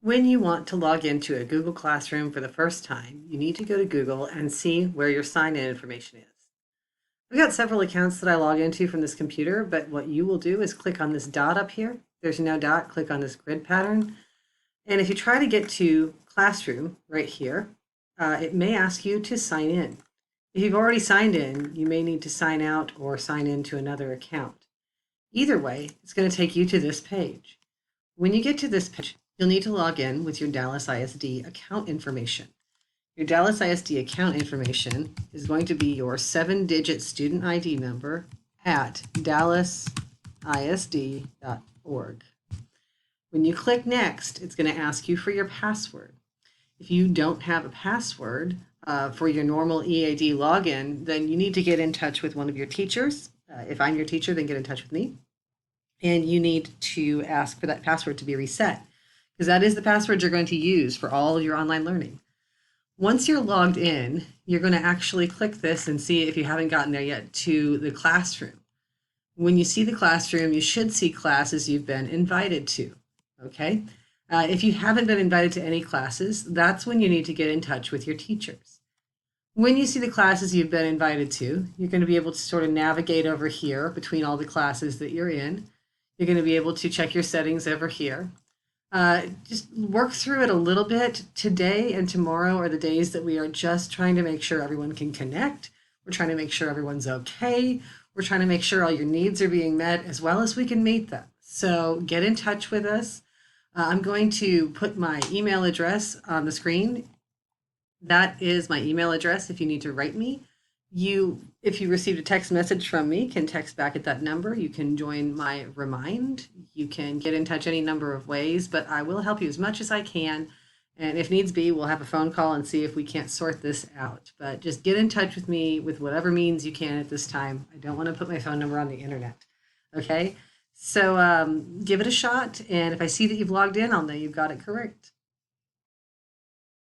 When you want to log into a Google Classroom for the first time, you need to go to Google and see where your sign-in information is. I've got several accounts that I log into from this computer, but what you will do is click on this dot up here. There's no dot, click on this grid pattern. And if you try to get to Classroom right here, it may ask you to sign in. If you've already signed in, you may need to sign out or sign in to another account. Either way, it's going to take you to this page. When you get to this page, you'll need to log in with your Dallas ISD account information. Your Dallas ISD account information is going to be your 7-digit student ID number at dallasisd.org. When you click next, it's going to ask you for your password. If you don't have a password for your normal EAD login, then you need to get in touch with one of your teachers. If I'm your teacher, then get in touch with me. And you need to ask for that password to be reset, because that is the password you're going to use for all of your online learning. Once you're logged in, you're going to actually click this and see, if you haven't gotten there yet, to the classroom. When you see the classroom, you should see classes you've been invited to, okay? If you haven't been invited to any classes, that's when you need to get in touch with your teachers. When you see the classes you've been invited to, you're going to be able to sort of navigate over here between all the classes that you're in. You're going to be able to check your settings over here. Just work through it a little bit. Today and tomorrow are the days that we are just trying to make sure everyone can connect. We're trying to make sure everyone's okay. We're trying to make sure all your needs are being met as well as we can meet them. So get in touch with us. I'm going to put my email address on the screen. That is my email address if you need to write me. If you received a text message from me, can text back at that number. You can join my Remind. You can get in touch any number of ways, but I will help you as much as I can. And if needs be, we'll have a phone call and see if we can't sort this out. But just get in touch with me with whatever means you can at this time. I don't want to put my phone number on the internet. Okay? So give it a shot. And if I see that you've logged in, I'll know you've got it correct.